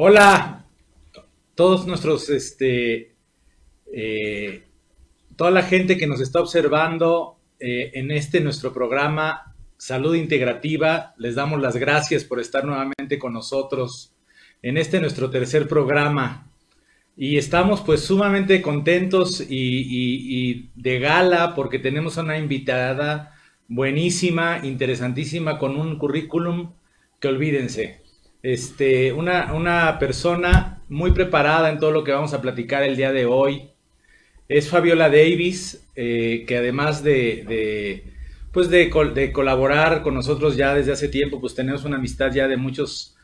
Hola, todos nuestros, toda la gente que nos está observando en este nuestro programa Salud Integrativa, les damos las gracias por estar nuevamente con nosotros en este nuestro tercer programa. Y estamos pues sumamente contentos y de gala porque tenemos una invitada buenísima, interesantísima, con un currículum que olvídense. Una persona muy preparada en todo lo que vamos a platicar el día de hoy. Es Fabiola Davis, que además pues de colaborar con nosotros ya desde hace tiempo, pues tenemos una amistad ya de muchos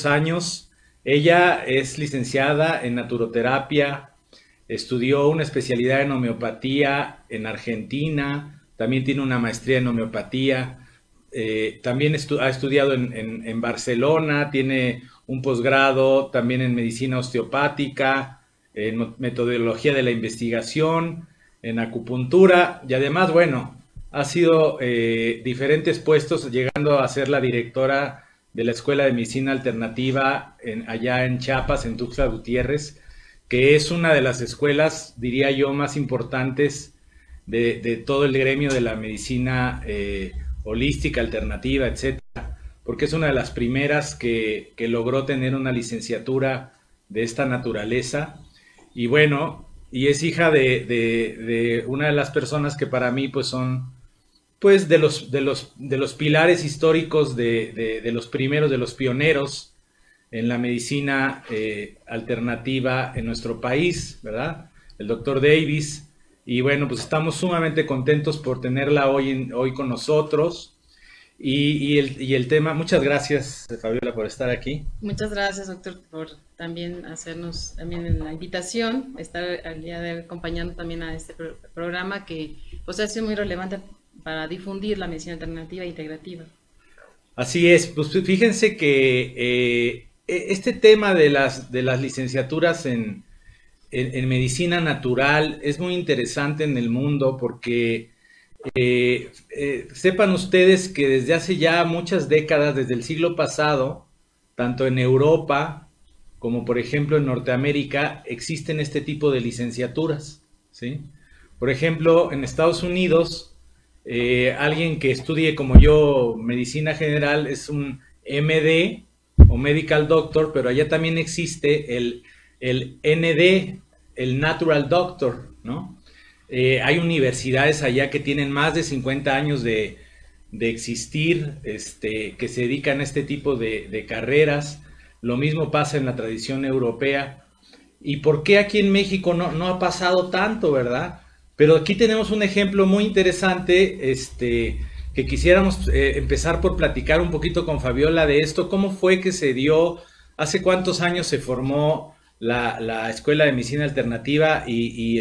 años. Ella es licenciada en naturoterapia, estudió una especialidad en homeopatía en Argentina, también tiene una maestría en homeopatía, también ha estudiado en Barcelona, tiene un posgrado también en medicina osteopática, en metodología de la investigación, en acupuntura y además, bueno, ha sido diferentes puestos, llegando a ser la directora de la Escuela de Medicina Alternativa allá en Chiapas, en Tuxtla Gutiérrez, que es una de las escuelas, diría yo, más importantes de todo el gremio de la medicina holística, alternativa, etcétera, porque es una de las primeras que logró tener una licenciatura de esta naturaleza. Y bueno, y es hija de una de las personas que para mí pues son pues de los pilares históricos de los primeros, de los pioneros en la medicina alternativa en nuestro país, ¿verdad? El doctor Davis. Y bueno, pues estamos sumamente contentos por tenerla hoy con nosotros. Y el tema, muchas gracias, Fabiola, por estar aquí. Muchas gracias, doctor, por también hacernos también la invitación, estar al día de hoy acompañando también a este programa que pues ha sido muy relevante para difundir la medicina alternativa e integrativa. Así es, pues fíjense que este tema de las licenciaturas en medicina natural es muy interesante en el mundo porque sepan ustedes que desde hace ya muchas décadas, desde el siglo pasado, tanto en Europa como por ejemplo en Norteamérica, existen este tipo de licenciaturas, ¿sí? Por ejemplo, en Estados Unidos, alguien que estudie como yo medicina general es un MD o Medical Doctor, pero allá también existe el ND, el Natural Doctor, ¿no? Hay universidades allá que tienen más de 50 años de existir, que se dedican a este tipo de carreras. Lo mismo pasa en la tradición europea. ¿Y por qué aquí en México no ha pasado tanto, verdad? Pero aquí tenemos un ejemplo muy interesante, que quisiéramos empezar por platicar un poquito con Fabiola de esto. ¿Cómo fue que se dio? ¿Hace cuántos años se formó la Escuela de Medicina Alternativa y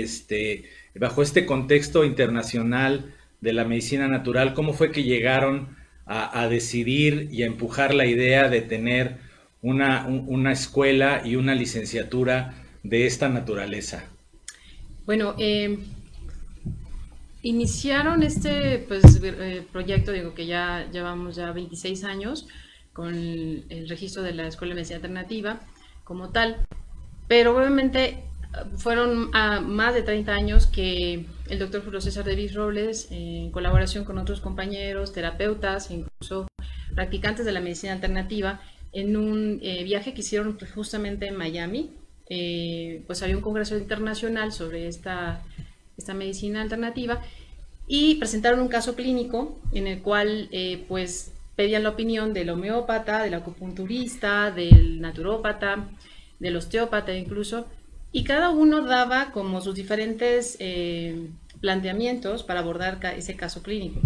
bajo este contexto internacional de la medicina natural, cómo fue que llegaron a decidir y a empujar la idea de tener una escuela y una licenciatura de esta naturaleza? Bueno, iniciaron este pues, proyecto, digo que ya llevamos ya 26 años con el registro de la Escuela de Medicina Alternativa como tal. Pero obviamente fueron más de 30 años que el doctor Julio César Davis Robles, en colaboración con otros compañeros, terapeutas e incluso practicantes de la medicina alternativa, en un viaje que hicieron justamente en Miami, pues había un congreso internacional sobre esta medicina alternativa y presentaron un caso clínico en el cual pues pedían la opinión del homeópata, del acupunturista, del naturópata, del osteópata incluso, y cada uno daba como sus diferentes planteamientos para abordar ese caso clínico.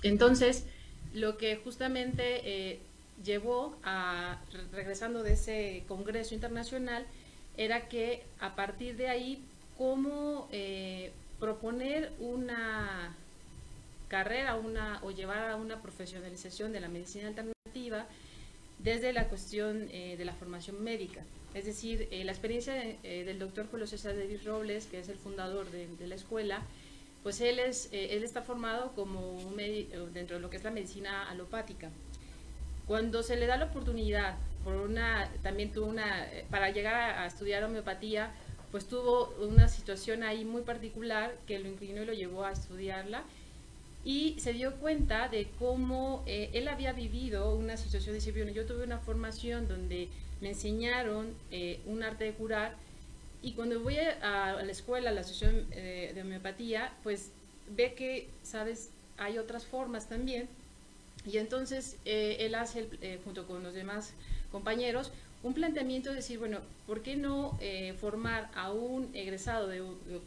Entonces, lo que justamente llevó a, regresando de ese congreso internacional, era que a partir de ahí, cómo proponer una carrera o llevar a una profesionalización de la medicina alternativa desde la cuestión de la formación médica. Es decir, la experiencia del doctor Julio César Davis Robles, que es el fundador de la escuela, pues él está formado como dentro de lo que es la medicina alopática. Cuando se le da la oportunidad también tuvo para llegar a estudiar homeopatía, pues tuvo una situación ahí muy particular que lo inclinó y lo llevó a estudiarla, y se dio cuenta de cómo él había vivido una situación de decir, bueno, yo tuve una formación donde me enseñaron un arte de curar, y cuando voy a la escuela, a la asociación de homeopatía, pues ve que, sabes, hay otras formas también, y entonces él hace, junto con los demás compañeros, un planteamiento de decir, bueno, ¿por qué no formar a un egresado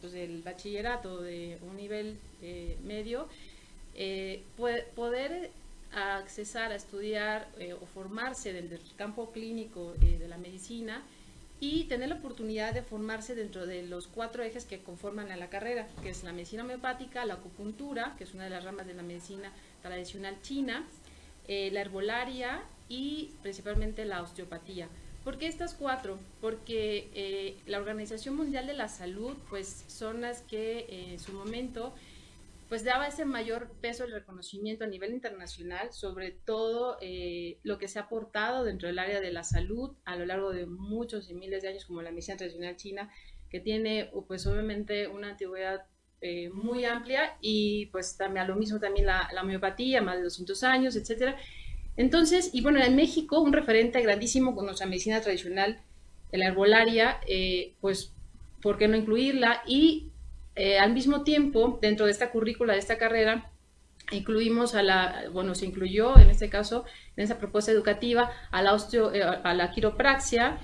pues, del bachillerato de un nivel medio, poder accesar a estudiar o formarse dentro del campo clínico de la medicina, y tener la oportunidad de formarse dentro de los 4 ejes que conforman a la carrera, que es la medicina homeopática, la acupuntura, que es una de las ramas de la medicina tradicional china, la herbolaria y principalmente la osteopatía. ¿Por qué estas 4? Porque la Organización Mundial de la Salud pues son las que en su momento pues daba ese mayor peso del reconocimiento a nivel internacional sobre todo lo que se ha aportado dentro del área de la salud a lo largo de muchos y miles de años, como la medicina tradicional china, que tiene pues obviamente una antigüedad muy amplia, y pues también a lo mismo también la homeopatía, más de 200 años, etcétera. Entonces, y bueno, en México un referente grandísimo con nuestra medicina tradicional, la herbolaria, pues, ¿por qué no incluirla? Y al mismo tiempo, dentro de esta currícula, de esta carrera, incluimos se incluyó en este caso, en esa propuesta educativa, a la quiropraxia,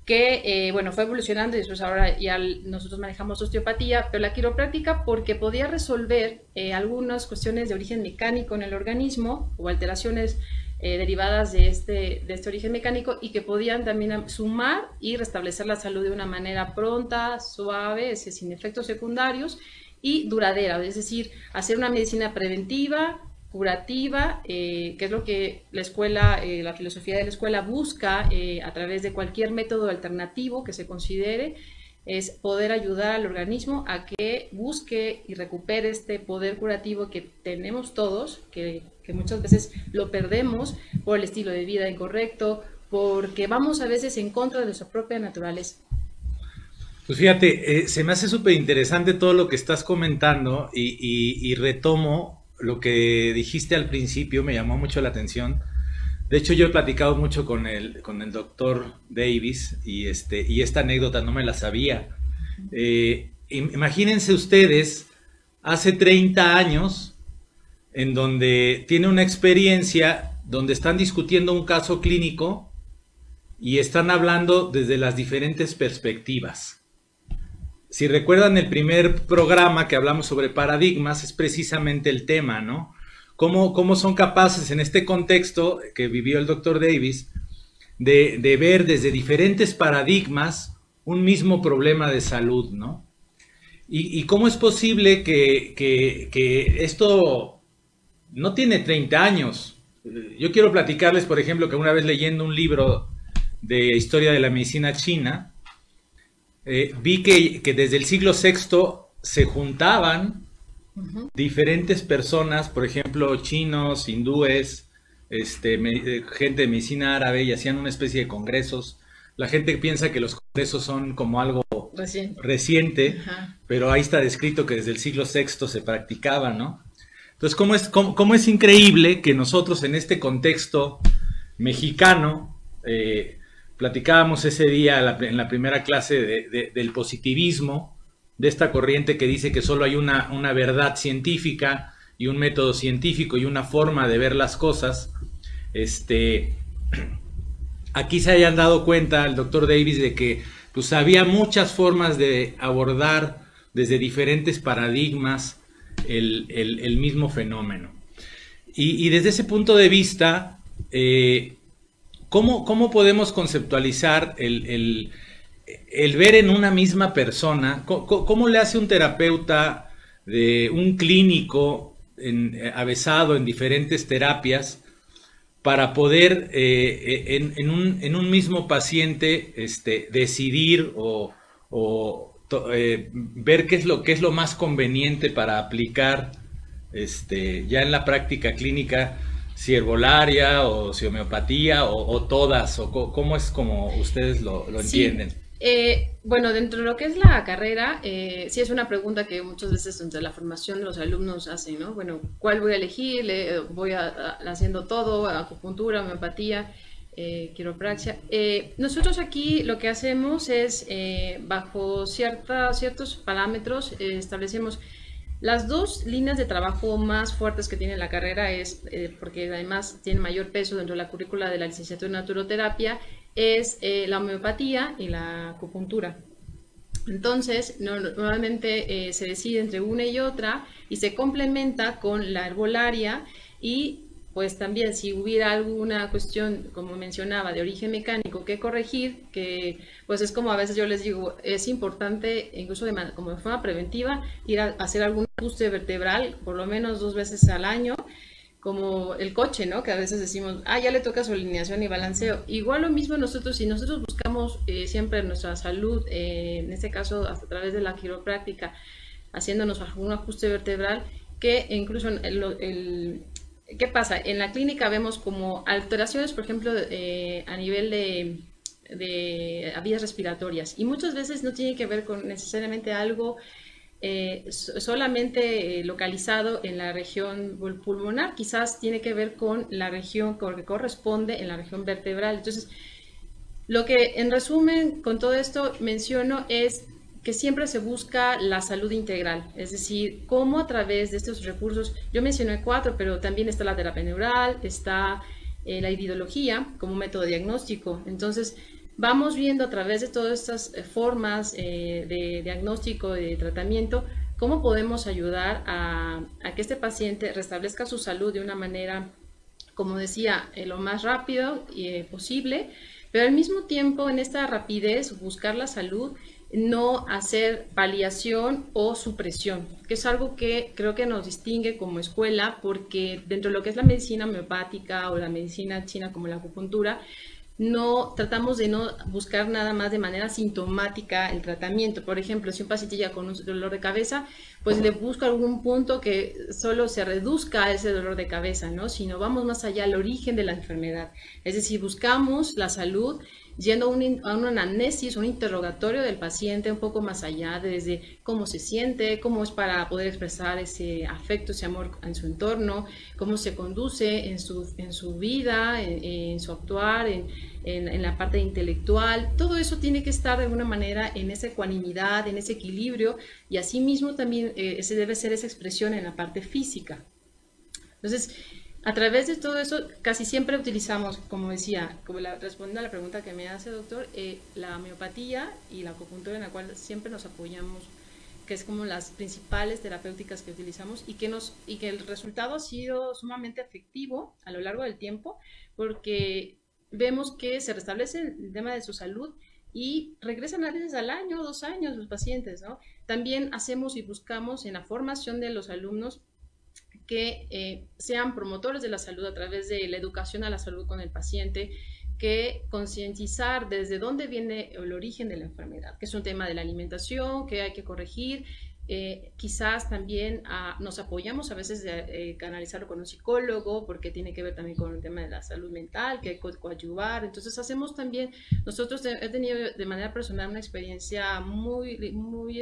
que bueno, fue evolucionando y después ahora ya nosotros manejamos osteopatía, pero la quiropráctica porque podía resolver algunas cuestiones de origen mecánico en el organismo o alteraciones derivadas de este origen mecánico, y que podían también sumar y restablecer la salud de una manera pronta, suave, sin efectos secundarios y duradera, es decir, hacer una medicina preventiva, curativa, que es lo que la escuela, la filosofía de la escuela busca a través de cualquier método alternativo que se considere, es poder ayudar al organismo a que busque y recupere este poder curativo que tenemos todos, que muchas veces lo perdemos por el estilo de vida incorrecto, porque vamos a veces en contra de nuestra propia naturaleza. Pues fíjate, se me hace súper interesante todo lo que estás comentando, y retomo lo que dijiste al principio, me llamó mucho la atención. De hecho, yo he platicado mucho con el doctor Davis, y esta anécdota no me la sabía. Imagínense ustedes, hace 30 años, en donde tiene una experiencia, donde están discutiendo un caso clínico y están hablando desde las diferentes perspectivas. Si recuerdan el primer programa que hablamos sobre paradigmas, es precisamente el tema, ¿no? Cómo son capaces en este contexto que vivió el doctor Davis de ver desde diferentes paradigmas un mismo problema de salud, ¿no? Y cómo es posible que esto no tiene 30 años. Yo quiero platicarles, por ejemplo, que una vez leyendo un libro de historia de la medicina china, vi que desde el siglo VI se juntaban diferentes personas, por ejemplo, chinos, hindúes, gente de medicina árabe, y hacían una especie de congresos. La gente piensa que los congresos son como algo reciente, pero ahí está descrito que desde el siglo VI se practicaba, ¿no? Entonces, ¿cómo es increíble que nosotros en este contexto mexicano, platicábamos ese día en la primera clase del positivismo, de esta corriente que dice que solo hay una verdad científica y un método científico y una forma de ver las cosas? Aquí se hayan dado cuenta el doctor Davis de que pues había muchas formas de abordar desde diferentes paradigmas el mismo fenómeno. Y desde ese punto de vista, ¿cómo podemos conceptualizar el ver en una misma persona? ¿Cómo le hace un terapeuta, un clínico avesado en diferentes terapias, para poder en un mismo paciente decidir o ver qué es lo más conveniente para aplicar ya en la práctica clínica, si herbolaria o si homeopatía o todas, o cómo es como ustedes lo Sí, entienden. bueno, dentro de lo que es la carrera, sí es una pregunta que muchas veces entre la formación de los alumnos hacen, ¿no? Bueno, ¿cuál voy a elegir? Voy haciendo todo, acupuntura, homeopatía, quiropraxia. Nosotros aquí lo que hacemos es, bajo ciertos parámetros, establecemos las dos líneas de trabajo más fuertes que tiene la carrera es, porque además tiene mayor peso dentro de la currícula de la licenciatura en naturoterapia, es la homeopatía y la acupuntura. Entonces, normalmente se decide entre una y otra y se complementa con la herbolaria y pues también si hubiera alguna cuestión, como mencionaba, de origen mecánico que corregir, que pues es como a veces yo les digo, es importante incluso como de forma preventiva ir a hacer algún ajuste vertebral por lo menos 2 veces al año, como el coche, ¿no? Que a veces decimos, ya le toca su alineación y balanceo. Igual lo mismo nosotros, si nosotros buscamos siempre nuestra salud, en este caso a través de la quiropráctica, haciéndonos algún ajuste vertebral, que incluso ¿qué pasa? En la clínica vemos como alteraciones, por ejemplo, a nivel de vías respiratorias, y muchas veces no tiene que ver con necesariamente algo solamente localizado en la región pulmonar, quizás tiene que ver con la región que corresponde en la región vertebral. Entonces, lo que en resumen con todo esto menciono es que siempre se busca la salud integral, es decir, cómo a través de estos recursos, yo mencioné 4, pero también está la terapia neural, está la iridología como método diagnóstico. Entonces, vamos viendo a través de todas estas formas de diagnóstico, de tratamiento, cómo podemos ayudar a que este paciente restablezca su salud de una manera, como decía, lo más rápido posible, pero al mismo tiempo en esta rapidez buscar la salud, no hacer paliación o supresión, que es algo que creo que nos distingue como escuela, porque dentro de lo que es la medicina homeopática o la medicina china como la acupuntura, no tratamos de no buscar nada más de manera sintomática el tratamiento. Por ejemplo, si un paciente ya con un dolor de cabeza, pues le busco algún punto que solo se reduzca a ese dolor de cabeza, ¿no? Sino vamos más allá al origen de la enfermedad. Es decir, buscamos la salud yendo a un anamnesis, un interrogatorio del paciente un poco más allá, desde cómo se siente, cómo es para poder expresar ese afecto, ese amor en su entorno, cómo se conduce en su vida, en su actuar, en la parte intelectual. Todo eso tiene que estar de alguna manera en esa ecuanimidad, en ese equilibrio, y asimismo también ese debe ser esa expresión en la parte física. Entonces, a través de todo eso, casi siempre utilizamos, como decía, respondiendo a la pregunta que me hace, doctor, la homeopatía y la acupuntura, en la cual siempre nos apoyamos, que es como las principales terapéuticas que utilizamos y que el resultado ha sido sumamente efectivo a lo largo del tiempo, porque vemos que se restablece el tema de su salud y regresan a veces al año, 2 años los pacientes, ¿no? También hacemos y buscamos en la formación de los alumnos que sean promotores de la salud a través de la educación a la salud con el paciente, que concientizar desde dónde viene el origen de la enfermedad, que es un tema de la alimentación, que hay que corregir. Quizás también nos apoyamos a veces de canalizarlo con un psicólogo, porque tiene que ver también con el tema de la salud mental, que hay que coadyuvar. Entonces hacemos también, nosotros he tenido de manera personal una experiencia muy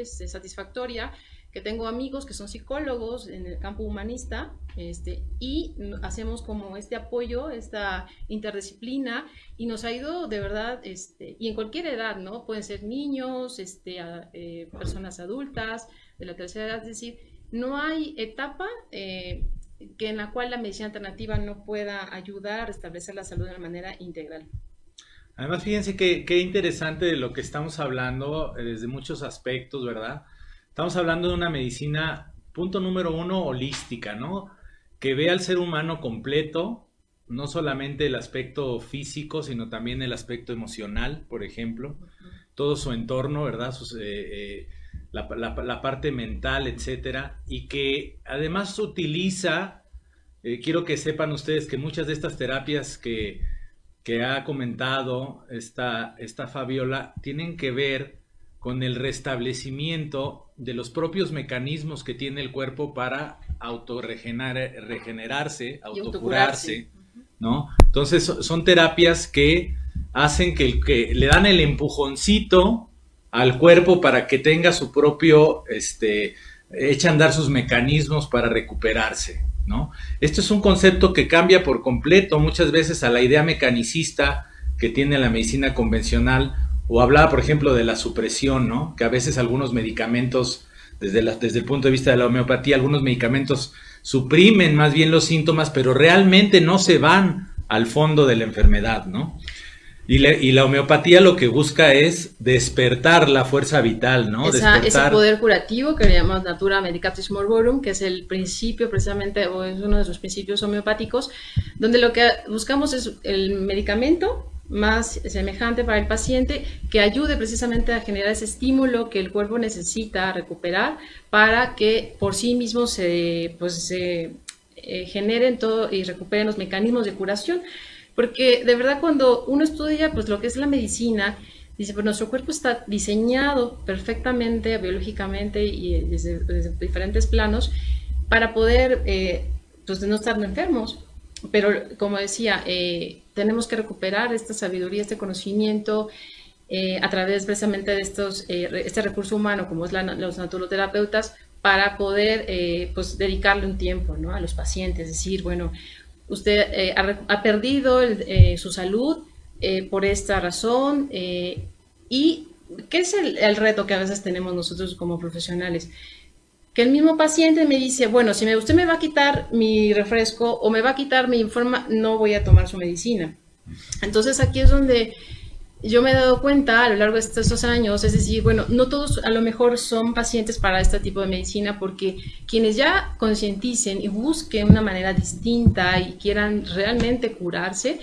satisfactoria, que tengo amigos que son psicólogos en el campo humanista, y hacemos como este apoyo, esta interdisciplina, y nos ha ido de verdad, y en cualquier edad, ¿no? Pueden ser niños, personas adultas, de la tercera edad, es decir, no hay etapa que en la cual la medicina alternativa no pueda ayudar a restablecer la salud de una manera integral. Además, fíjense qué interesante de lo que estamos hablando desde muchos aspectos, ¿verdad? Estamos hablando de una medicina, punto número 1, holística, ¿no? Que ve al ser humano completo, no solamente el aspecto físico, sino también el aspecto emocional, por ejemplo, todo su entorno, ¿verdad? La parte mental, etcétera, y que además utiliza, quiero que sepan ustedes que muchas de estas terapias que ha comentado esta Fabiola tienen que ver con el restablecimiento de los propios mecanismos que tiene el cuerpo para regenerarse, Y autocurarse, autocurarse. ¿no? Entonces son terapias que hacen que le dan el empujoncito al cuerpo para que tenga su propio, echa a andar sus mecanismos para recuperarse, ¿no? Esto es un concepto que cambia por completo muchas veces a la idea mecanicista que tiene la medicina convencional, o hablaba, por ejemplo, de la supresión, ¿no? Que a veces algunos medicamentos, desde el punto de vista de la homeopatía, algunos medicamentos suprimen más bien los síntomas, pero realmente no se van al fondo de la enfermedad, ¿no? Y la homeopatía lo que busca es despertar la fuerza vital, ¿no? Ese poder curativo que le llamamos Natura Medicatrix Morborum, que es el principio precisamente, o es uno de sus principios homeopáticos, donde lo que buscamos es el medicamento más semejante para el paciente que ayude precisamente a generar ese estímulo que el cuerpo necesita recuperar para que por sí mismo se generen todo y recuperen los mecanismos de curación. Porque de verdad cuando uno estudia pues lo que es la medicina, dice, pues nuestro cuerpo está diseñado perfectamente, biológicamente y desde diferentes planos para poder pues no estar enfermos. Pero como decía, tenemos que recuperar esta sabiduría, este conocimiento a través precisamente de este recurso humano como es los naturoterapeutas para poder pues dedicarle un tiempo, ¿no? A los pacientes, es decir, bueno, usted ha perdido su salud por esta razón y ¿qué es el reto que a veces tenemos nosotros como profesionales? Que el mismo paciente me dice, bueno, si usted me va a quitar mi refresco o me va a quitar mi informa, no voy a tomar su medicina. Entonces aquí es donde yo me he dado cuenta a lo largo de estos años, es decir, bueno, no todos a lo mejor son pacientes para este tipo de medicina porque quienes ya concienticen y busquen una manera distinta y quieran realmente curarse,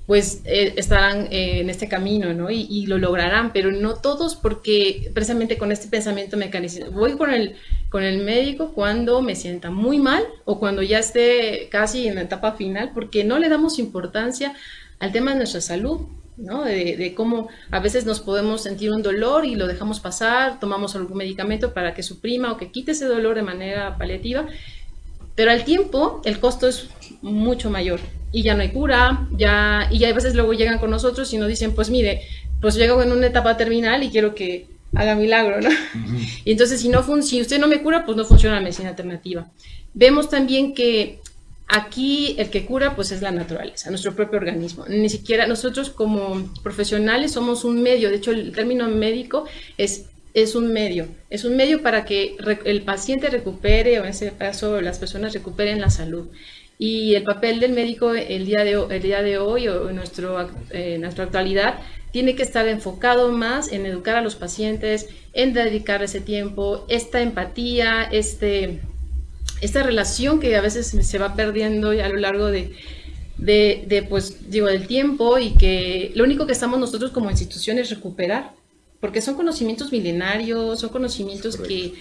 pues estarán en este camino, ¿no? Y lo lograrán, pero no todos porque precisamente con este pensamiento mecanicista, voy con el médico cuando me sienta muy mal o cuando ya esté casi en la etapa final porque no le damos importancia al tema de nuestra salud, ¿no? De cómo a veces nos podemos sentir un dolor y lo dejamos pasar, tomamos algún medicamento para que suprima o que quite ese dolor de manera paliativa, pero al tiempo el costo es mucho mayor y ya no hay cura, y ya a veces luego llegan con nosotros y nos dicen, pues mire, pues llego en una etapa terminal y quiero que haga milagro, ¿no? Y entonces si usted no me cura, pues no funciona la medicina alternativa. Vemos también que aquí el que cura pues es la naturaleza, nuestro propio organismo. Ni siquiera nosotros como profesionales somos un medio, de hecho el término médico es un medio para que el paciente recupere, o en ese caso las personas recuperen la salud. Y el papel del médico el día de hoy o en nuestra actualidad tiene que estar enfocado más en educar a los pacientes, en dedicar ese tiempo, esta empatía, esta relación que a veces se va perdiendo a lo largo del tiempo y que lo único que estamos nosotros como institución es recuperar, porque son conocimientos milenarios, son conocimientos que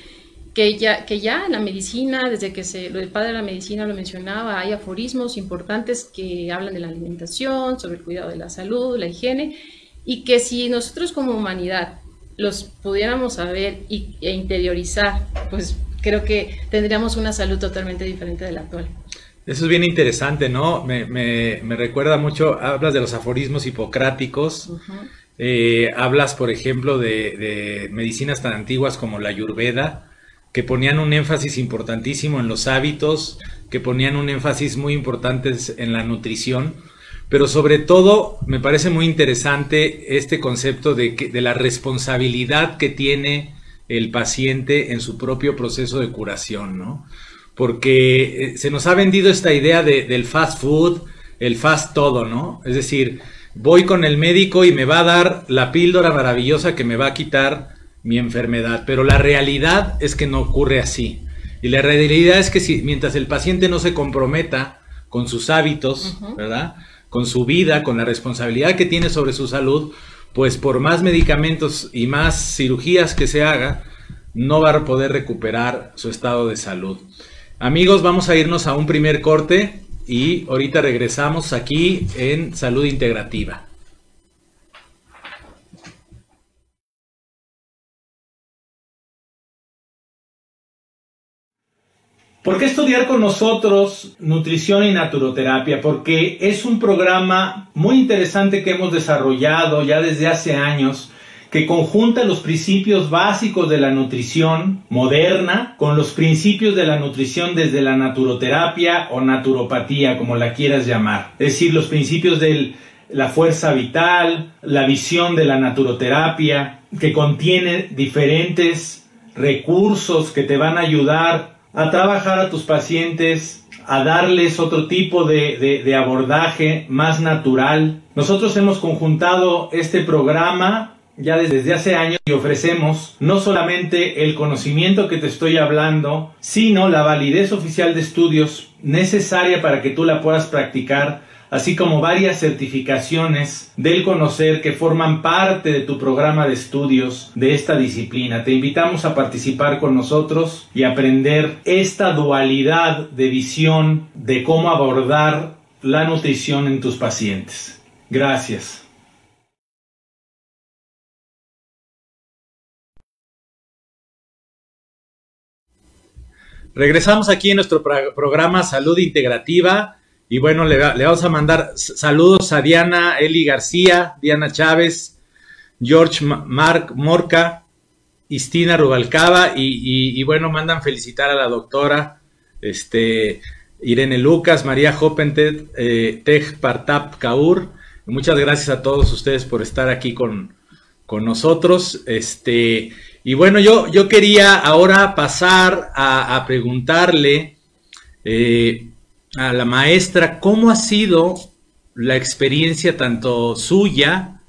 ya en la medicina, desde que el padre de la medicina lo mencionaba, hay aforismos importantes que hablan de la alimentación, sobre el cuidado de la salud, la higiene, y que si nosotros como humanidad los pudiéramos saber e interiorizar, pues creo que tendríamos una salud totalmente diferente de la actual. Eso es bien interesante, ¿no? Me recuerda mucho, hablas de los aforismos hipocráticos, hablas, por ejemplo, de medicinas tan antiguas como la Ayurveda, que ponían un énfasis importantísimo en los hábitos, que ponían un énfasis muy importante en la nutrición, pero sobre todo me parece muy interesante este concepto de la responsabilidad que tiene el paciente en su propio proceso de curación, ¿no? Porque se nos ha vendido esta idea del fast food, el fast todo, ¿no? Es decir, voy con el médico y me va a dar la píldora maravillosa que me va a quitar mi enfermedad, pero la realidad es que no ocurre así. Y la realidad es que mientras el paciente no se comprometa con sus hábitos, ¿verdad? Con su vida, con la responsabilidad que tiene sobre su salud, pues por más medicamentos y más cirugías que se haga, no va a poder recuperar su estado de salud. Amigos, vamos a irnos a un primer corte y ahorita regresamos aquí en Salud Integrativa. ¿Por qué estudiar con nosotros nutrición y naturoterapia? Porque es un programa muy interesante que hemos desarrollado ya desde hace años, que conjunta los principios básicos de la nutrición moderna con los principios de la nutrición desde la naturoterapia o naturopatía, como la quieras llamar. Es decir, los principios de la fuerza vital, la visión de la naturoterapia, que contiene diferentes recursos que te van a ayudar a trabajar a tus pacientes, a darles otro tipo de abordaje más natural. Nosotros hemos conjuntado este programa ya desde hace años y ofrecemos no solamente el conocimiento que te estoy hablando, sino la validez oficial de estudios necesaria para que tú la puedas practicar, así como varias certificaciones del conocer que forman parte de tu programa de estudios de esta disciplina. Te invitamos a participar con nosotros y aprender esta dualidad de visión de cómo abordar la nutrición en tus pacientes. Gracias. Regresamos aquí en nuestro programa Salud Integrativa. Y bueno, le vamos a mandar saludos a Diana Eli García, Diana Chávez, George Marc Morca, Istina Rubalcaba y bueno, mandan felicitar a la doctora Irene Lucas, María Hoppented, Tej Partap Kaur. Muchas gracias a todos ustedes por estar aquí con nosotros. Y bueno, yo quería ahora pasar a preguntarle a la maestra cómo ha sido la experiencia tanto suya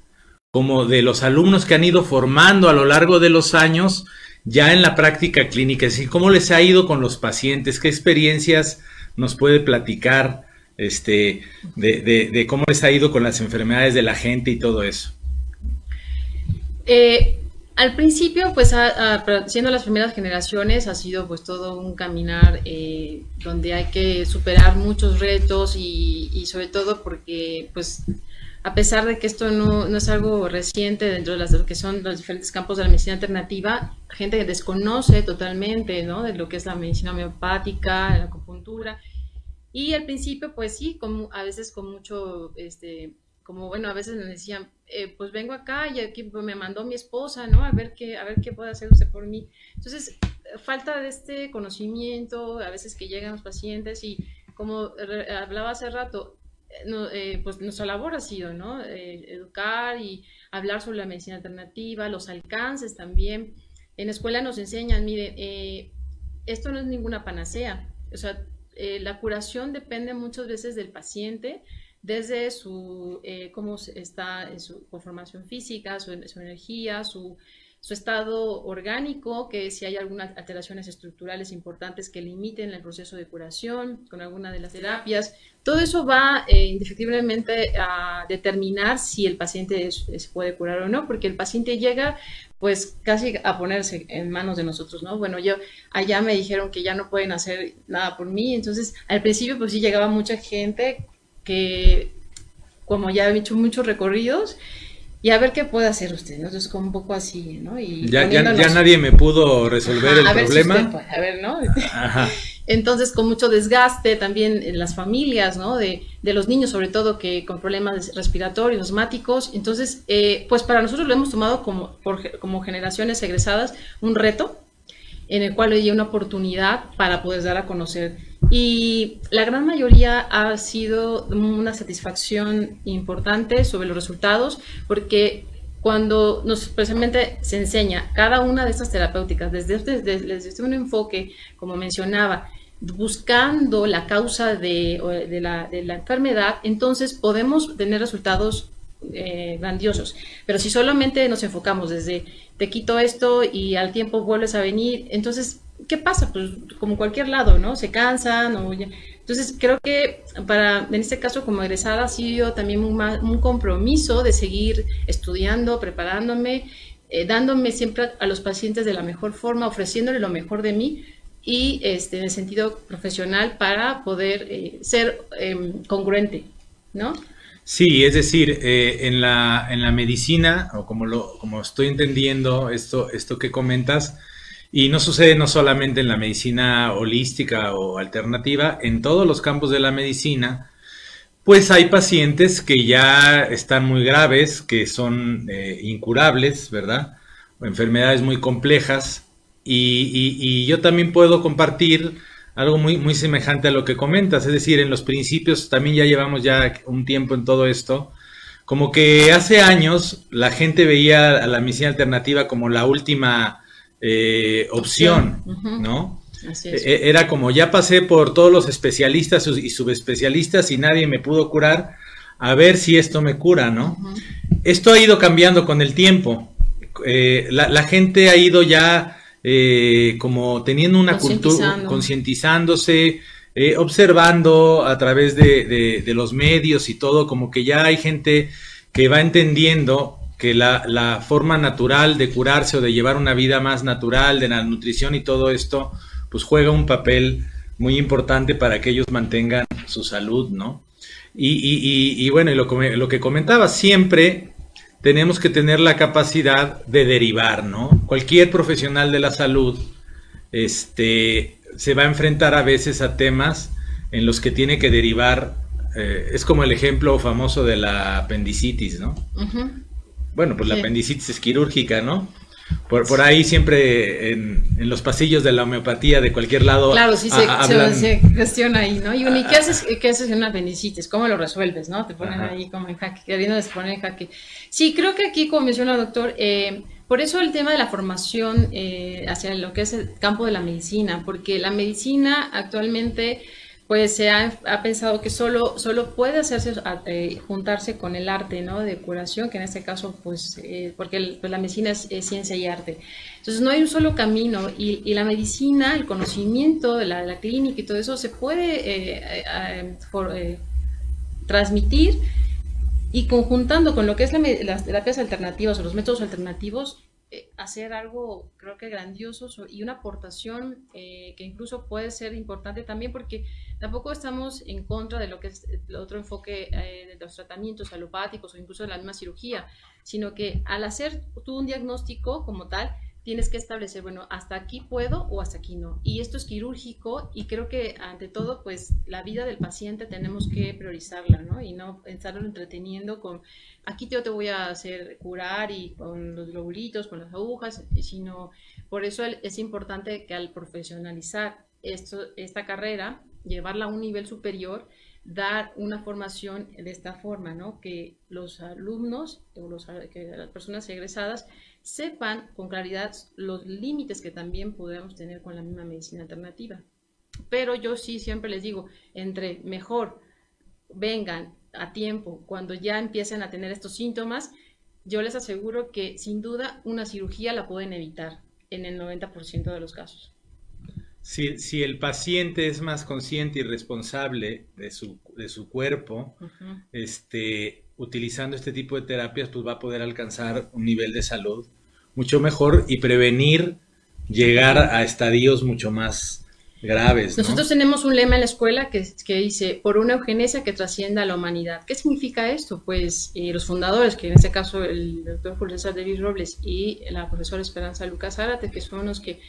como de los alumnos que han ido formando a lo largo de los años ya en la práctica clínica, es decir, cómo les ha ido con los pacientes, qué experiencias nos puede platicar de cómo les ha ido con las enfermedades de la gente y todo eso. Al principio, pues siendo las primeras generaciones, ha sido pues todo un caminar donde hay que superar muchos retos y sobre todo porque pues a pesar de que esto no es algo reciente dentro de lo que son los diferentes campos de la medicina alternativa, gente que desconoce totalmente, ¿no?, de lo que es la medicina homeopática, la acupuntura, y al principio pues sí, a veces con mucho como bueno, a veces me decían, pues vengo acá y aquí me mandó mi esposa, ¿no? A ver qué puede hacer usted por mí. Entonces, falta de este conocimiento, a veces que llegan los pacientes y como hablaba hace rato, pues nuestra labor ha sido, ¿no?, educar y hablar sobre la medicina alternativa, los alcances también. En la escuela nos enseñan, mire, esto no es ninguna panacea, o sea, la curación depende muchas veces del paciente, desde su cómo está en su conformación física, su energía, su estado orgánico, que si hay algunas alteraciones estructurales importantes que limiten el proceso de curación con alguna de las terapias. Todo eso va indefectiblemente a determinar si el paciente se puede curar o no, porque el paciente llega pues casi a ponerse en manos de nosotros, ¿no? Bueno, allá me dijeron que ya no pueden hacer nada por mí, entonces al principio pues sí llegaba mucha gente que como ya he hecho muchos recorridos y a ver qué puede hacer usted, ¿no? Entonces como un poco así, ¿no? Y ya nadie me pudo resolver el problema. Si puede, a ver, ¿no? Ajá. Entonces con mucho desgaste también en las familias, ¿no? De los niños sobre todo que con problemas respiratorios, asmáticos. Entonces, pues para nosotros lo hemos tomado como generaciones egresadas un reto en el cual hay una oportunidad para poder dar a conocer. Y la gran mayoría ha sido una satisfacción importante sobre los resultados, porque cuando precisamente se enseña cada una de estas terapéuticas desde un enfoque, como mencionaba, buscando la causa de la enfermedad, entonces podemos tener resultados grandiosos. Pero si solamente nos enfocamos desde te quito esto y al tiempo vuelves a venir, entonces ¿qué pasa? Pues como cualquier lado, ¿no? Se cansan o ya. Entonces creo que en este caso como egresada ha sido también un compromiso de seguir estudiando, preparándome, dándome siempre a los pacientes de la mejor forma, ofreciéndole lo mejor de mí y en el sentido profesional para poder ser congruente, ¿no? Sí, es decir, en la medicina, o como estoy entendiendo esto que comentas, Y no sucede no solamente en la medicina holística o alternativa, en todos los campos de la medicina, pues hay pacientes que ya están muy graves, que son incurables, ¿verdad? O enfermedades muy complejas. Y yo también puedo compartir algo muy semejante a lo que comentas, es decir, en los principios también ya llevamos ya un tiempo en todo esto, como que hace años la gente veía a la medicina alternativa como la última opción, ¿no? Así es. Era como ya pasé por todos los especialistas y subespecialistas y nadie me pudo curar, a ver si esto me cura, ¿no? Esto ha ido cambiando con el tiempo. La gente ha ido ya como teniendo una cultura, concientizándose, observando a través de los medios y todo, como que ya hay gente que va entendiendo que la forma natural de curarse o de llevar una vida más natural, de la nutrición y todo esto, pues juega un papel muy importante para que ellos mantengan su salud, ¿no? Y bueno, y lo que comentaba, siempre tenemos que tener la capacidad de derivar, ¿no? Cualquier profesional de la salud se va a enfrentar a veces a temas en los que tiene que derivar, es como el ejemplo famoso de la apendicitis, ¿no? Bueno, pues la apendicitis es quirúrgica, ¿no? Por ahí siempre en los pasillos de la homeopatía de cualquier lado. Claro, sí se cuestiona ahí, ¿no? Y ¿qué haces en una apendicitis? ¿Cómo lo resuelves, no? Te ponen ahí como en jaque, queriendo poner en jaque. Sí, creo que aquí, como menciona el doctor, por eso el tema de la formación hacia lo que es el campo de la medicina, porque la medicina actualmente pues se ha pensado que solo puede hacerse juntarse con el arte, ¿no? De curación, que en este caso, pues, porque pues la medicina es ciencia y arte. Entonces no hay un solo camino y la medicina, el conocimiento de la clínica y todo eso se puede transmitir y conjuntando con lo que es las terapias alternativas o los métodos alternativos, hacer algo creo que grandioso y una aportación que incluso puede ser importante también porque tampoco estamos en contra de lo que es el otro enfoque de los tratamientos alopáticos o incluso de la misma cirugía, sino que al hacer tú un diagnóstico como tal, tienes que establecer, bueno, hasta aquí puedo o hasta aquí no. Y esto es quirúrgico y creo que ante todo, pues la vida del paciente tenemos que priorizarla, ¿no? Y no estarlo entreteniendo con, aquí yo te voy a hacer curar y con los globulitos, con las agujas, sino por eso es importante que al profesionalizar esta carrera, llevarla a un nivel superior, dar una formación de esta forma, ¿no? Que los alumnos o que las personas egresadas sepan con claridad los límites que también podemos tener con la misma medicina alternativa. Pero yo sí siempre les digo, entre mejor vengan a tiempo, cuando ya empiecen a tener estos síntomas, yo les aseguro que sin duda una cirugía la pueden evitar en el 90% de los casos. Si el paciente es más consciente y responsable de su cuerpo, utilizando este tipo de terapias, pues va a poder alcanzar un nivel de salud mucho mejor y prevenir llegar a estadios mucho más graves, ¿no? Nosotros tenemos un lema en la escuela que dice, por una eugenesia que trascienda a la humanidad. ¿Qué significa esto? Pues los fundadores, que en este caso el doctor Julio César David Robles y la profesora Esperanza Lucas Zárate, que son los que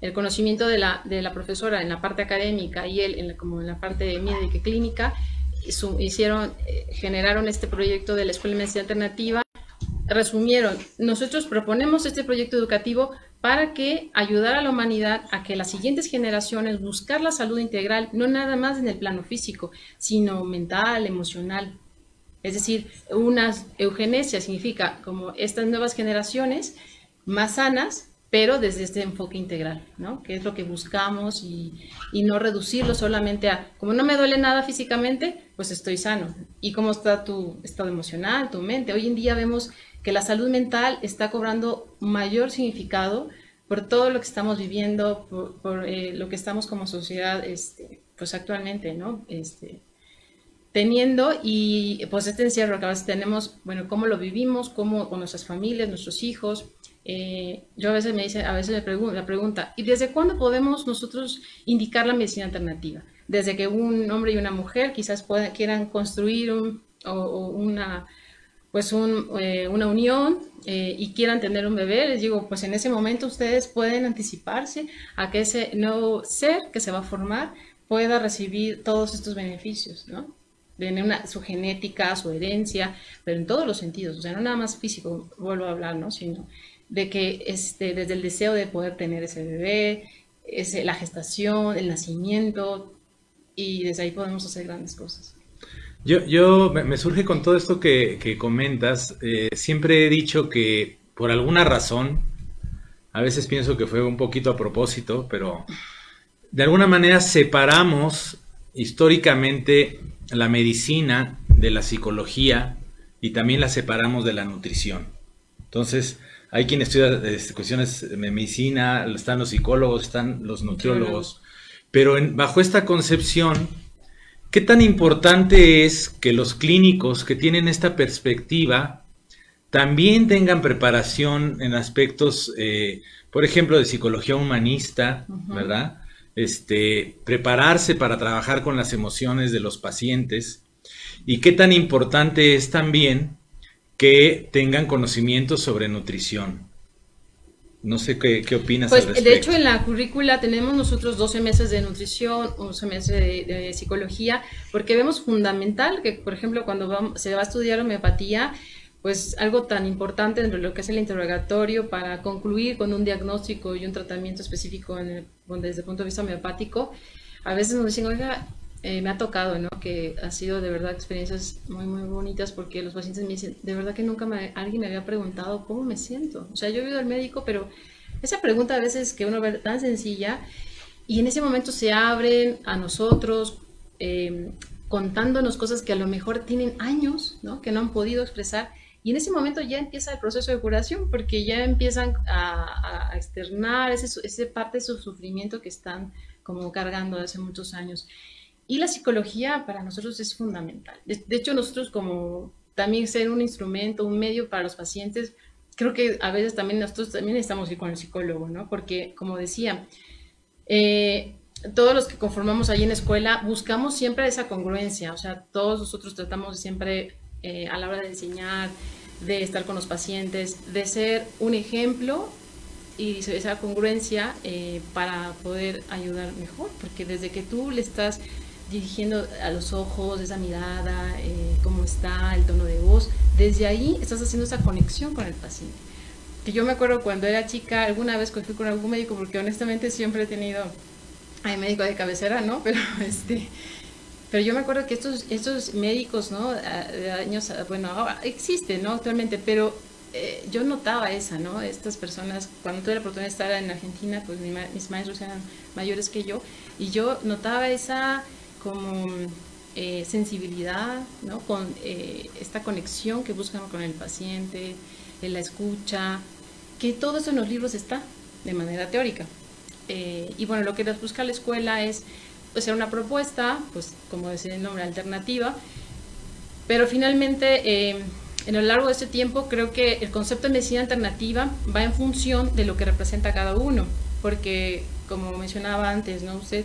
el conocimiento de la profesora en la parte académica y él como en la parte médica y clínica, generaron este proyecto de la Escuela de Medicina Alternativa. Resumieron, nosotros proponemos este proyecto educativo para que ayudar a la humanidad a que las siguientes generaciones buscar la salud integral, no nada más en el plano físico, sino mental, emocional. Es decir, una eugenesia significa como estas nuevas generaciones más sanas, pero desde este enfoque integral, ¿no? Que es lo que buscamos y no reducirlo solamente a, como no me duele nada físicamente, pues estoy sano. ¿Y cómo está tu estado emocional, tu mente? Hoy en día vemos que la salud mental está cobrando mayor significado por todo lo que estamos viviendo, por lo que estamos como sociedad, pues actualmente, ¿no? Teniendo y pues este encierro que a veces tenemos, bueno, cómo lo vivimos, cómo con nuestras familias, nuestros hijos. Yo a veces me pregunta, ¿y desde cuándo podemos nosotros indicar la medicina alternativa? Desde que un hombre y una mujer quizás quieran construir pues una unión y quieran tener un bebé, les digo, pues en ese momento ustedes pueden anticiparse a que ese nuevo ser que se va a formar pueda recibir todos estos beneficios, ¿no? Tener su genética, su herencia, pero en todos los sentidos, o sea, no nada más físico, vuelvo a hablar, ¿no? Sino de que desde el deseo de poder tener ese bebé, la gestación, el nacimiento, y desde ahí podemos hacer grandes cosas. Me surge con todo esto que comentas. Siempre he dicho que por alguna razón, a veces pienso que fue un poquito a propósito, pero de alguna manera separamos históricamente la medicina de la psicología y también la separamos de la nutrición. Entonces, hay quien estudia cuestiones de medicina, están los psicólogos, están los nutriólogos, pero bajo esta concepción, ¿qué tan importante es que los clínicos que tienen esta perspectiva también tengan preparación en aspectos, por ejemplo, de psicología humanista, ¿verdad? Prepararse para trabajar con las emociones de los pacientes, y qué tan importante es también que tengan conocimientos sobre nutrición? No sé qué opinas al respecto. De hecho, en la currícula tenemos nosotros 12 meses de nutrición, 11 meses de psicología, porque vemos fundamental que, por ejemplo, cuando se va a estudiar homeopatía, pues algo tan importante dentro de lo que es el interrogatorio para concluir con un diagnóstico y un tratamiento específico desde el punto de vista homeopático, a veces nos dicen, oiga, me ha tocado, ¿no? Que ha sido de verdad experiencias muy, muy bonitas, porque los pacientes me dicen, de verdad que nunca alguien me había preguntado cómo me siento. O sea, yo he ido al médico, pero esa pregunta a veces que uno ve tan sencilla, y en ese momento se abren a nosotros, contándonos cosas que a lo mejor tienen años, ¿no? Que no han podido expresar, y en ese momento ya empieza el proceso de curación, porque ya empiezan a externar ese parte de su sufrimiento que están como cargando hace muchos años. Y la psicología para nosotros es fundamental. De hecho, nosotros como también ser un instrumento, un medio para los pacientes, creo que a veces también nosotros también necesitamos ir con el psicólogo, ¿no? Porque, como decía, todos los que conformamos ahí en la escuela buscamos siempre esa congruencia, o sea, todos nosotros tratamos siempre a la hora de enseñar, de estar con los pacientes, de ser un ejemplo y esa congruencia para poder ayudar mejor, porque desde que tú le estás dirigiendo a los ojos, esa mirada, cómo está, el tono de voz, desde ahí estás haciendo esa conexión con el paciente. Que yo me acuerdo cuando era chica, alguna vez fui con algún médico, porque honestamente siempre he tenido médico de cabecera, ¿no? Pero yo me acuerdo que estos médicos, ¿no? De años, bueno, ahora existen, ¿no? Actualmente, pero yo notaba ¿no? Estas personas, cuando tuve la oportunidad de estar en Argentina, pues mis maestros eran mayores que yo, y yo notaba esa como sensibilidad, ¿no? Con esta conexión que buscan con el paciente, en la escucha, que todo eso en los libros está de manera teórica. Y bueno, lo que nos busca la escuela es hacer una propuesta, pues como decía el nombre, alternativa, pero finalmente en lo largo de este tiempo creo que el concepto de medicina alternativa va en función de lo que representa cada uno, porque como mencionaba antes, ¿no? Usted,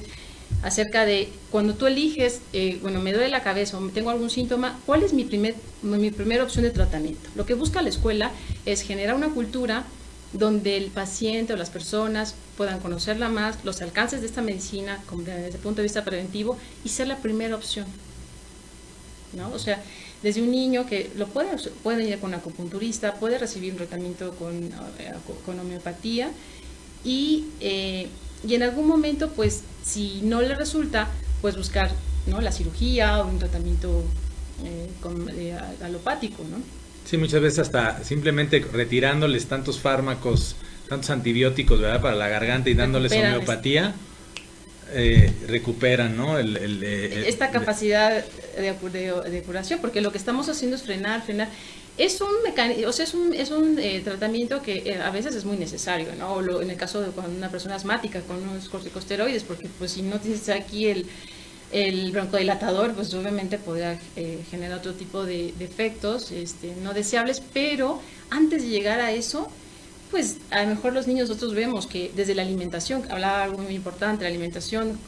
acerca de cuando tú eliges, bueno, me duele la cabeza o tengo algún síntoma, ¿cuál es mi primera opción de tratamiento? Lo que busca la escuela es generar una cultura donde el paciente o las personas puedan conocerla más, los alcances de esta medicina desde el punto de vista preventivo y ser la primera opción, ¿no? O sea, desde un niño que lo puede ir con un acupunturista, puede recibir un tratamiento con homeopatía y en algún momento, pues, si no le resulta, pues buscar, ¿no? La cirugía o un tratamiento alopático, ¿no? Sí, muchas veces hasta simplemente retirándoles tantos fármacos, tantos antibióticos, ¿verdad? Para la garganta y dándoles homeopatía, recuperan, ¿no? Esta capacidad de curación, porque lo que estamos haciendo es frenar. Es un mecanismo, o sea, es un tratamiento que a veces es muy necesario, ¿no? O en el caso de cuando una persona asmática con unos corticosteroides, porque pues si no tienes aquí el broncodilatador, pues obviamente podrá generar otro tipo de efectos no deseables, pero antes de llegar a eso, pues a lo mejor los niños nosotros vemos que desde la alimentación, hablaba algo muy importante, la alimentación,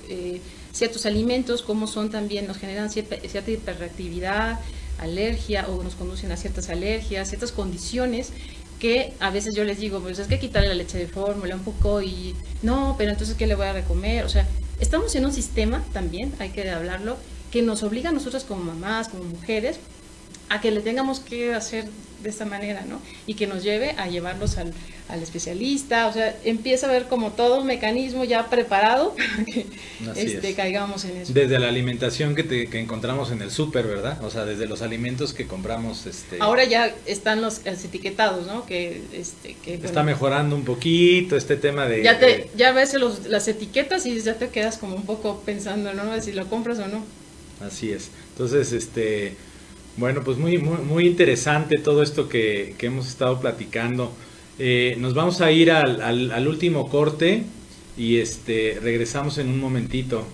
ciertos alimentos como son también, nos generan cierta hiperreactividad, alergia o nos conducen a ciertas alergias, ciertas condiciones que a veces yo les digo, pues es que quitarle la leche de fórmula un poco y no, pero entonces ¿qué le voy a recomer? O sea, estamos en un sistema también, hay que hablarlo, que nos obliga a nosotras como mamás, como mujeres, a que le tengamos que hacer de esta manera, ¿no? Y que nos lleve a llevarlos al especialista, o sea, empieza a ver como todo un mecanismo ya preparado para que caigamos en eso. Desde la alimentación que encontramos en el súper, ¿verdad? O sea, desde los alimentos que compramos. Ahora ya están los etiquetados, ¿no? Que está mejorando un poquito este tema de... Ya ves las etiquetas y ya te quedas como un poco pensando, ¿no? Si lo compras o no. Así es. Entonces, bueno, pues muy interesante todo esto que hemos estado platicando. Nos vamos a ir al último corte y regresamos en un momentito.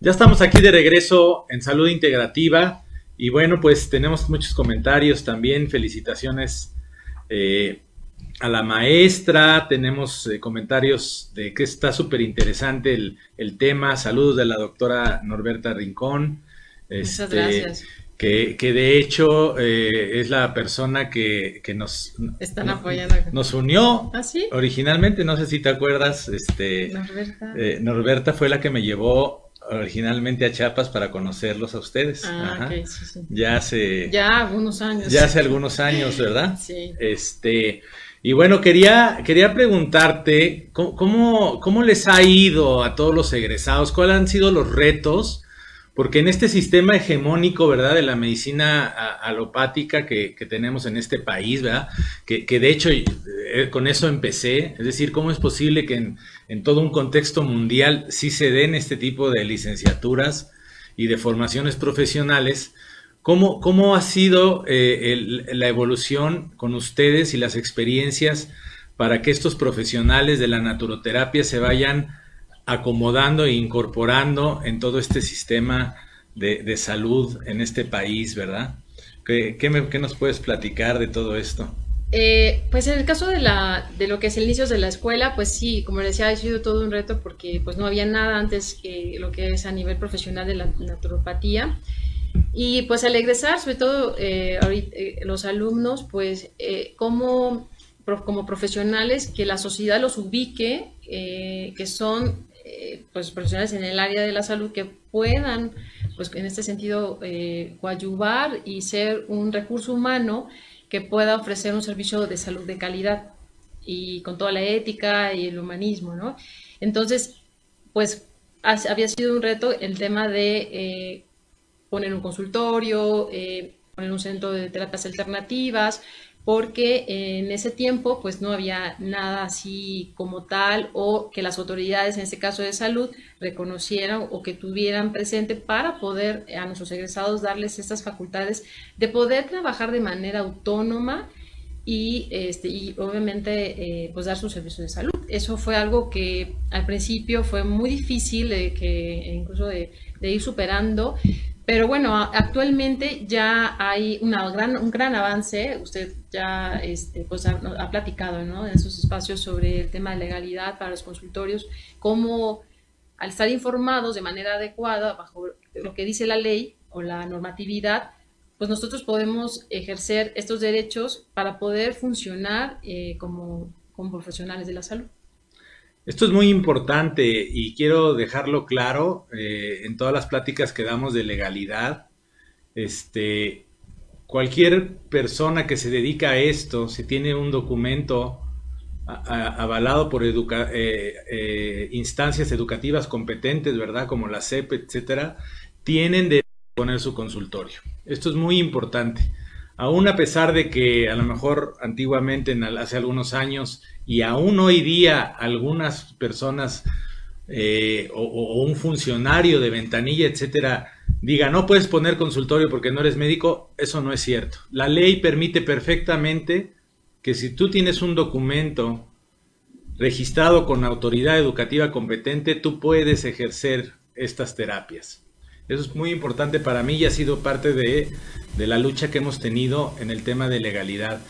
Ya estamos aquí de regreso en Salud Integrativa y bueno, pues tenemos muchos comentarios también, felicitaciones a la maestra, tenemos comentarios de que está súper interesante el tema, saludos de la doctora Norberta Rincón. Muchas gracias. Que de hecho es la persona que nos están apoyando. Nos unió. ¿Ah, sí? Originalmente, no sé si te acuerdas, Norberta. Norberta fue la que me llevó originalmente a Chiapas para conocerlos a ustedes. Ah, ok, sí. Ya algunos años. Ya hace algunos años, ¿verdad? Sí. Y bueno, quería preguntarte, ¿cómo les ha ido a todos los egresados? ¿Cuáles han sido los retos? Porque en este sistema hegemónico, ¿verdad?, de la medicina alopática que tenemos en este país, ¿verdad?, que de hecho con eso empecé, es decir, ¿cómo es posible que en todo un contexto mundial sí se den este tipo de licenciaturas y de formaciones profesionales? ¿Cómo ha sido la evolución con ustedes y las experiencias para que estos profesionales de la naturoterapia se vayan acomodando e incorporando en todo este sistema de salud en este país, ¿verdad? ¿Qué nos puedes platicar de todo esto? Pues en el caso de lo que es el inicio de la escuela, pues sí, como les decía, ha sido todo un reto porque pues no había nada antes que lo que es a nivel profesional de la naturopatía. Y pues al egresar, sobre todo los alumnos, pues como profesionales, que la sociedad los ubique, que son pues profesionales en el área de la salud, que puedan, pues en este sentido, coadyuvar y ser un recurso humano que pueda ofrecer un servicio de salud de calidad y con toda la ética y el humanismo, ¿no? Entonces, pues había sido un reto el tema de poner un consultorio, poner un centro de terapias alternativas, porque en ese tiempo pues no había nada así como tal, o que las autoridades, en este caso de salud, reconocieran o que tuvieran presente para poder a nuestros egresados darles estas facultades de poder trabajar de manera autónoma y obviamente pues dar su servicio de salud. Eso fue algo que al principio fue muy difícil incluso de ir superando. Pero bueno, actualmente ya hay un gran avance. Usted ya pues ha platicado, ¿no?, en esos espacios sobre el tema de legalidad para los consultorios, cómo al estar informados de manera adecuada bajo lo que dice la ley o la normatividad, pues nosotros podemos ejercer estos derechos para poder funcionar como profesionales de la salud. Esto es muy importante y quiero dejarlo claro en todas las pláticas que damos de legalidad. Cualquier persona que se dedica a esto, si tiene un documento avalado por instancias educativas competentes, ¿verdad?, como la SEP, etcétera, tienen de poner su consultorio. Esto es muy importante. Aún a pesar de que a lo mejor antiguamente, hace algunos años, y aún hoy día algunas personas o un funcionario de ventanilla, etcétera, diga no puedes poner consultorio porque no eres médico, eso no es cierto. La ley permite perfectamente que si tú tienes un documento registrado con autoridad educativa competente, tú puedes ejercer estas terapias. Eso es muy importante para mí y ha sido parte de la lucha que hemos tenido en el tema de legalidad.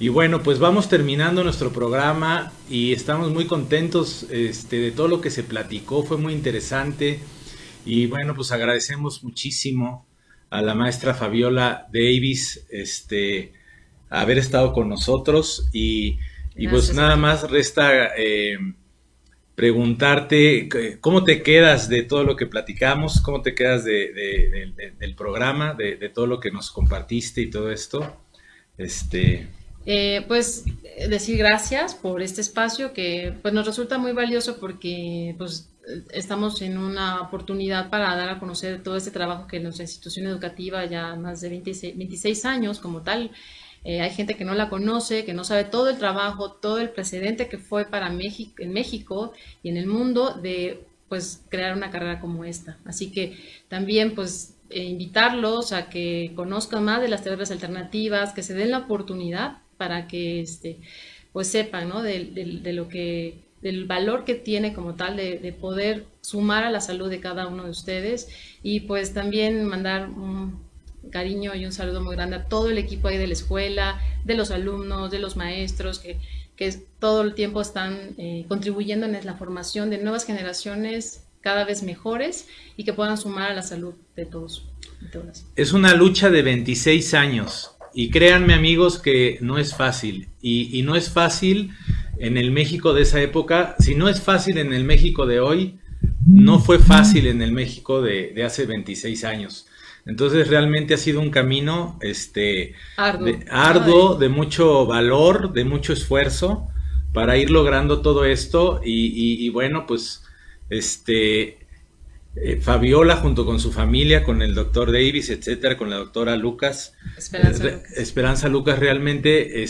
Y bueno, pues vamos terminando nuestro programa y estamos muy contentos de todo lo que se platicó, fue muy interesante. Y bueno, pues agradecemos muchísimo a la maestra Fabiola Davis haber estado con nosotros y pues nada más resta preguntarte cómo te quedas de todo lo que platicamos, cómo te quedas del programa, de todo lo que nos compartiste y todo esto. Pues decir gracias por este espacio que pues nos resulta muy valioso porque pues estamos en una oportunidad para dar a conocer todo este trabajo que nuestra institución educativa ya más de 26 años como tal. Hay gente que no la conoce, que no sabe todo el trabajo, todo el precedente que fue para México, en México y en el mundo de pues crear una carrera como esta. Así que también pues invitarlos a que conozcan más de las terapias alternativas, que se den la oportunidad para que pues sepan, ¿no?, del valor que tiene como tal de poder sumar a la salud de cada uno de ustedes, y pues también mandar un cariño y un saludo muy grande a todo el equipo ahí de la escuela, de los alumnos, de los maestros que todo el tiempo están contribuyendo en la formación de nuevas generaciones cada vez mejores y que puedan sumar a la salud de todos y todas. Es una lucha de 26 años. Y créanme, amigos, que no es fácil. Y no es fácil en el México de esa época. Si no es fácil en el México de hoy, no fue fácil en el México de hace 26 años. Entonces realmente ha sido un camino arduo, de mucho valor, de mucho esfuerzo para ir logrando todo esto. Y bueno, pues Fabiola junto con su familia, con el doctor Davis, etcétera, con la doctora Lucas, Esperanza Lucas, realmente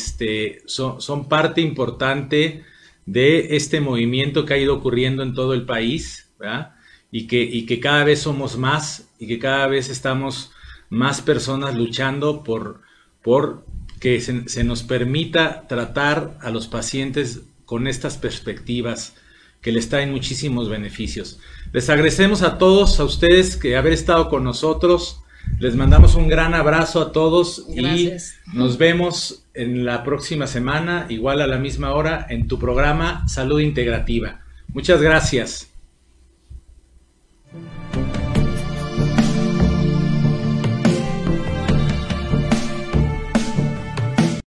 son parte importante de este movimiento que ha ido ocurriendo en todo el país, ¿verdad? Y que cada vez somos más y que cada vez estamos más personas luchando por que se nos permita tratar a los pacientes con estas perspectivas que les traen muchísimos beneficios. Les agradecemos a todos, a ustedes, que haber estado con nosotros. Les mandamos un gran abrazo a todos. Gracias. Y nos vemos en la próxima semana, igual a la misma hora, en tu programa Salud Integrativa. Muchas gracias.